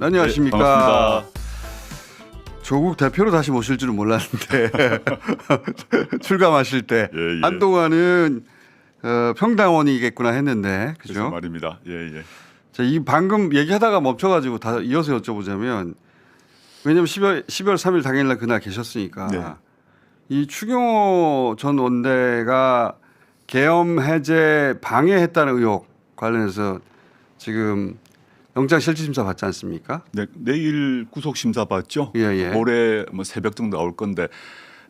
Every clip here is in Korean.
안녕하십니까. 네, 반갑습니다. 조국 대표로 다시 모실 줄은 몰랐는데 출감하실 때 예, 예. 한동안은 평당원이겠구나 했는데 그래서 그죠? 말입니다. 예, 예. 자, 이 방금 얘기하다가 멈춰가지고 다 이어서 여쭤보자면 왜냐하면 12월 3일 당일날 그날 계셨으니까 네. 이 추경호 전 원내가 계엄 해제 방해했다는 의혹 관련해서 지금 영장실질심사 받지 않습니까? 네, 내일 구속 심사 받죠. 예, 예. 모레 뭐 새벽 정도 나올 건데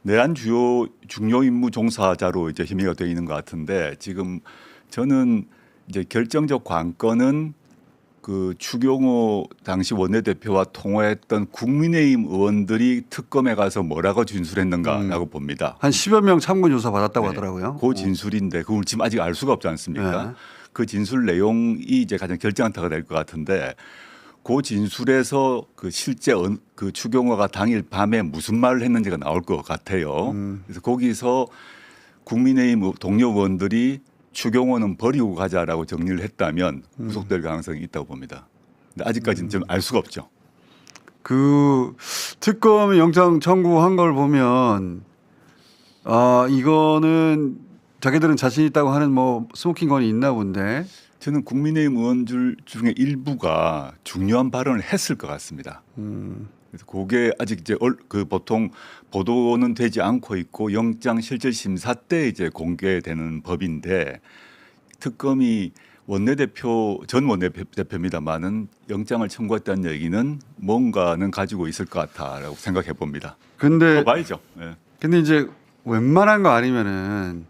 내란 주요 중요 임무 종사자로 이제 혐의가 되어 있는 것 같은데 지금 저는 이제 결정적 관건은 그 추경호 당시 원내대표와 통화했던 국민의힘 의원들이 특검에 가서 뭐라고 진술했는가라고 봅니다. 한 10여 명 참고 조사 받았다고 네, 하더라고요. 그 진술인데 그걸 지금 아직 알 수가 없지 않습니까? 네. 그 진술 내용이 이제 가장 결정타가 될 것 같은데 그 진술에서 그 실제 그 추경호가 당일 밤에 무슨 말을 했는지가 나올 것 같아요. 그래서 거기서 국민의힘 동료 의원들이 추경호는 버리고 가자라고 정리를 했다면 구속될 가능성이 있다고 봅니다. 근데 아직까지는 좀 알 수가 없죠. 그 특검 영장 청구한 걸 보면 이거는 자기들은 자신 있다고 하는 뭐 스모킹 건이 있나 본데. 저는 국민의힘 의원들 중에 일부가 중요한 발언을 했을 것 같습니다. 그래서 그게 아직 이제 그 보통 보도는 되지 않고 있고 영장 실질 심사 때 이제 공개되는 법인데 특검이 전 원내대표입니다만은 영장을 청구했다는 얘기는 뭔가는 가지고 있을 것 같다라고 생각해 봅니다. 근데 봐야죠. 예. 근데 이제 웬만한 거 아니면은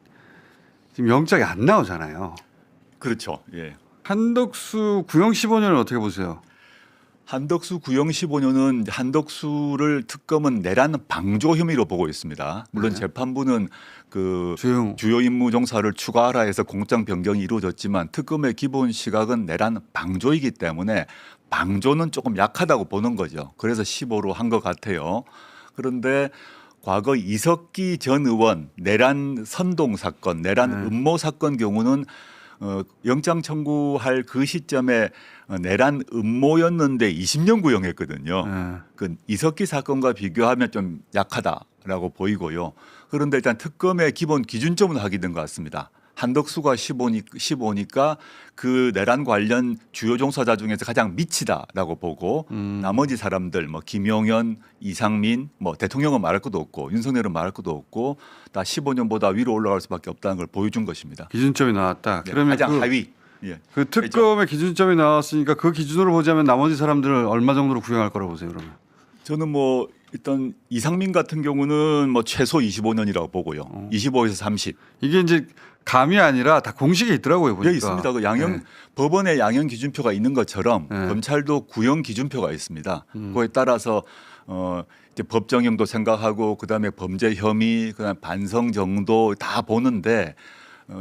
지금 영장이 안 나오잖아요. 그렇죠. 예. 한덕수 구형 15년을 어떻게 보세요? 한덕수 구형 15년은 한덕수를 특검은 내란 방조 혐의로 보고 있습니다. 물론 네. 재판부는 그 주요 주요 임무 종사를 추가하라 해서 공장 변경이 이루어졌지만 특검의 기본 시각은 내란 방조이기 때문에 방조는 조금 약하다고 보는 거죠. 그래서 15로 한 것 같아요. 그런데 과거 이석기 전 의원 내란 선동 사건, 내란 음모 사건 경우는 영장 청구할 그 시점에 내란 음모였는데 20년 구형했거든요. 네. 그 이석기 사건과 비교하면 좀 약하다라고 보이고요. 그런데 일단 특검의 기본 기준점은 확인된 것 같습니다. 한덕수가 15니까 그 내란 관련 주요 종사자 중에서 가장 미치다라고 보고 나머지 사람들 뭐 김용현, 이상민 뭐 대통령은 말할 것도 없고 윤석열은 말할 것도 없고 다 15년보다 위로 올라갈 수밖에 없다는 걸 보여준 것입니다. 기준점이 나왔다. 네, 그러면 가장 하위. 예. 그 특검의 기준점이 나왔으니까 그 기준으로 보자면 나머지 사람들을 얼마 정도로 구형할 거라고 보세요, 그러면? 저는 뭐 일단 이상민 같은 경우는 뭐 최소 25년이라고 보고요. 25에서 30. 이게 이제 감이 아니라 다 공식에 있더라고요, 보니까. 여기 있습니다. 그 양형 네. 법원에 양형 기준표가 있는 것처럼 네. 검찰도 구형 기준표가 있습니다. 그에 따라서 이제 법정형도 생각하고 그다음에 범죄 혐의, 그다음에 반성 정도 다 보는데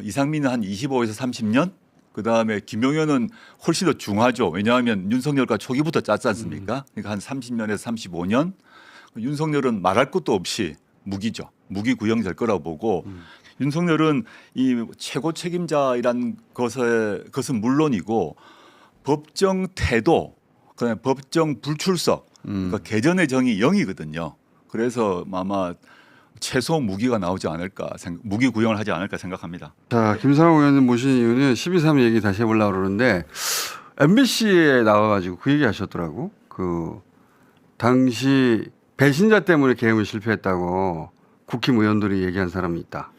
이상민은 한 25에서 30년. 그다음에 김용현은 훨씬 더 중하죠. 왜냐하면 윤석열과 초기부터 짰지 않습니까? 그러니까 한 30년에서 35년. 윤석열은 말할 것도 없이 무기죠. 무기 구형될 거라고 보고 윤석열은 이 최고 책임자이란 것은 물론이고 법정 태도, 그다음에 법정 불출석, 그러니까 개전의 정의 0이거든요. 그래서 아마 최소 무기가 나오지 않을까, 무기 구형을 하지 않을까 생각합니다. 자, 김상호 의원님 모신 이유는 12.3 얘기 다시 해보려고 그러는데 MBC에 나와가지고 그 얘기 하셨더라고. 그 당시 배신자 때문에 계엄에 실패했다고 국힘 의원들이 얘기한 사람이 있다.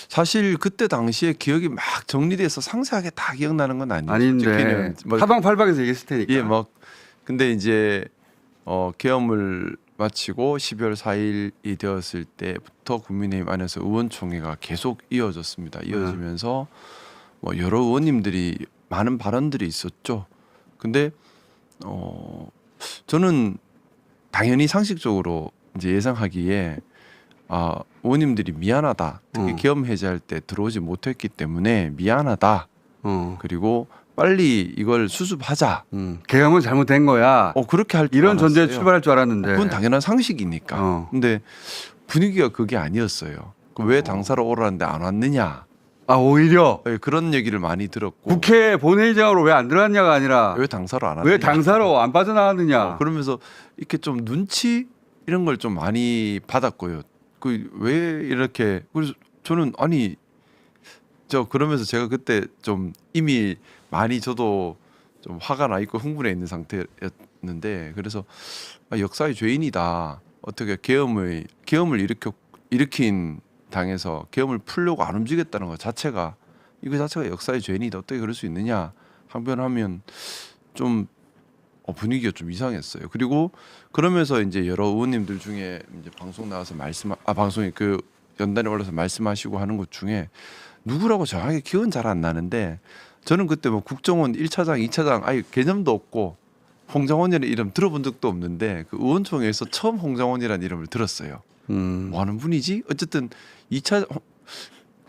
사실 그때 당시에 기억이 막 정리돼서 상세하게 다 기억나는 건 아니에요. 아닌데 솔직히는 뭐, 사방팔방에서 얘기했을 테니까. 예, 뭐 근데 이제 계엄을 마치고 12월 4일이 되었을 때부터 국민의힘 안에서 의원총회가 계속 이어졌습니다. 이어지면서 뭐 여러 의원님들이 많은 발언들이 있었죠. 근데 저는 당연히 상식적으로 이제 예상하기에 의원님들이 미안하다. 특히 계엄 해제할 때 들어오지 못했기 때문에 미안하다. 그리고 빨리 이걸 수습하자. 계엄은 잘못된 거야. 그렇게 할 줄 이런 전제에 알았어요. 출발할 줄 알았는데. 그건 당연한 상식이니까. 근데 분위기가 그게 아니었어요. 왜 당사로 오라는데 안 왔느냐? 아 오히려 예, 그런 얘기를 많이 들었고 국회 본회의장으로 왜 안 들어갔냐가 아니라 왜 당사로 안 하느냐. 왜 당사로 안 빠져나가느냐. 그러면서 이렇게 좀 눈치 이런 걸 좀 많이 받았고요. 그 왜 이렇게 그래서 저는 아니 저 그러면서 제가 그때 좀 이미 많이 저도 좀 화가 나 있고 흥분해 있는 상태였는데 그래서 아, 역사의 죄인이다. 어떻게 계엄을 일으킨 당에서 계엄을 풀려고 안 움직였다는 것 자체가 이거 자체가 역사의 죄인이다. 어떻게 그럴 수 있느냐 항변하면 좀 분위기가 좀 이상했어요. 그리고 그러면서 이제 여러 의원님들 중에 이제 방송 나와서 방송에 그 연단에 올라서 말씀하시고 하는 것 중에 누구라고 정확하게 기억은 잘 안 나는데 저는 그때 뭐 국정원 1차장, 2차장 아예 개념도 없고 홍장원이라는 이름 들어본 적도 없는데 그 의원총회에서 처음 홍장원이라는 이름을 들었어요. 뭐 하는 분이지? 어쨌든 2차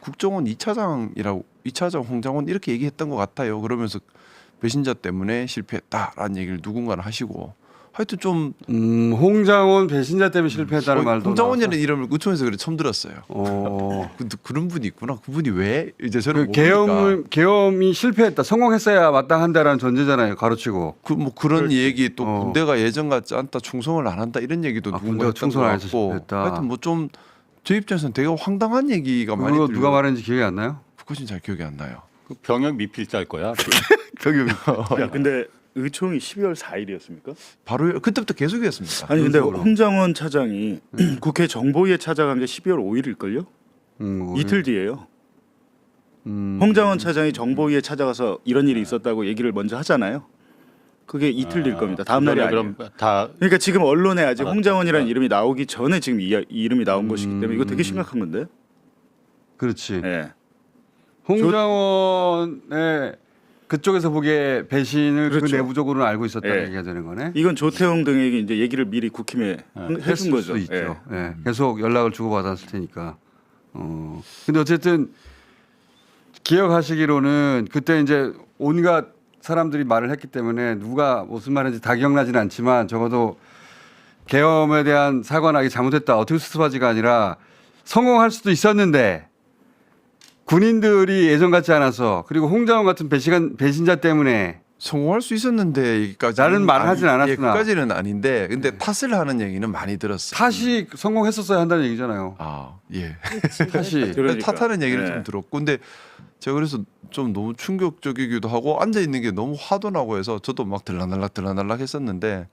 국정원 2차장 홍장원 이렇게 얘기했던 것 같아요. 그러면서 배신자 때문에 실패했다라는 얘기를 누군가는 하시고 하여튼 좀 홍장원 배신자 때문에 실패했다는 말도 홍장원이라는 이름을 의총에서 그래 처음 들었어요. 나와서. 그런 분이 있구나. 그분이 왜 이제 저는 그 계엄이 실패했다, 성공했어야 마땅한다라는 전제잖아요. 가로치고. 뭐 그런 얘기 또 어. 군대가 예전 같지 않다, 충성을 안 한다 이런 얘기도 누군가 군대가 했던 것 충성을 안 해서 같고 실패했다. 하여튼 뭐 좀 제 입장에서는 되게 황당한 얘기가 많이 그거 들려요. 누가 말했는지 기억이 안 나요? 그것은 잘 기억이 안 나요. 그 병역 미필자일 거야. 야, 근데 의총이 12월 4일이었습니까? 바로 그때부터 계속이었습니다. 아니 근데 연속으로. 홍장원 차장이 국회 정보위에 찾아간 게 12월 5일일걸요? 이틀 뒤에요. 홍장원 차장이 정보위에 찾아가서 이런 일이 있었다고 얘기를 먼저 하잖아요. 그게 이틀 뒤일 겁니다. 다음 날이 아니에요. 그럼 다 그러니까 지금 언론에 아직 알았다. 홍장원이라는 이름이 나오기 전에 지금 이 이름이 나온 것이기 때문에 이거 되게 심각한 건데. 그렇지. 예. 홍장원의 그쪽에서 보기에 배신을 그 그렇죠. 내부적으로는 알고 있었다는 예. 얘기가 되는 거네. 이건 조태용 등에게 이제 얘기를 미리 국힘에 해준 했을 거죠. 수도 있죠. 예. 예. 계속 연락을 주고 받았을 테니까. 근데 어쨌든 기억하시기로는 그때 이제 온갖 사람들이 말을 했기 때문에 누가 무슨 말인지 다 기억나지는 않지만 적어도 계엄에 대한 사과나 이게 잘못했다 어떻게 수습하지가 아니라 성공할 수도 있었는데 군인들이 예전 같지 않아서 그리고 홍장원 같은 배신자 때문에 성공할 수 있었는데 여기까지 나는 말을 하진 않았으나. 그까지는 아닌데 근데 탓을 하는 얘기는 많이 들었어요. 탓이 성공했었어야 한다는 얘기잖아요. 아 예. 탓이. 그러니까. 탓하는 얘기를 예. 좀 들었고 근데 제가 그래서 좀 너무 충격적이기도 하고 앉아 있는 게 너무 화도 나고 해서 저도 막 들락날락 했었는데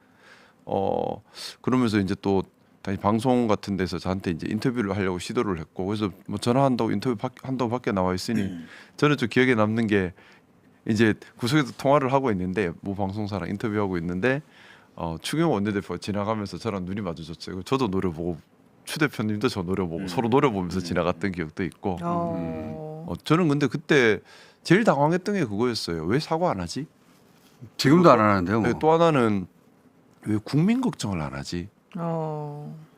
그러면서 이제 또 다시 방송 같은 데서 저한테 이제 인터뷰를 하려고 시도를 했고 그래서 뭐 전화한다고 한다고 밖에 나와 있으니 저는 좀 기억에 남는 게 이제 구석에서 통화를 하고 있는데 모 방송사랑 인터뷰하고 있는데 추경호 원내대표가 지나가면서 저랑 눈이 마주쳤어요. 저도 노려보고 추 대표님도 저 노려보고 서로 노려보면서 지나갔던 기억도 있고 저는 근데 그때 제일 당황했던 게 그거였어요. 왜 사과 안 하지? 지금도 안 하는데요. 뭐. 네, 또 하나는 왜 국민 걱정을 안 하지?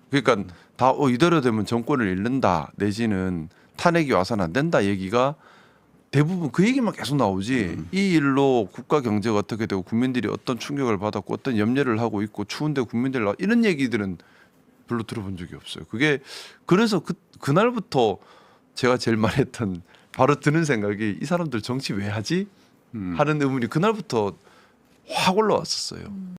그러니까 다 이대로 되면 정권을 잃는다 내지는 탄핵이 와서는 안 된다 얘기가 대부분 그 얘기만 계속 나오지 이 일로 국가 경제가 어떻게 되고 국민들이 어떤 충격을 받았고 어떤 염려를 하고 있고 추운데 국민들 이런 얘기들은 별로 들어본 적이 없어요. 그게 그래서 그날부터 제가 제일 말했던 바로 드는 생각이 이 사람들 정치 왜 하지? 하는 의문이 그날부터 확 올라왔었어요.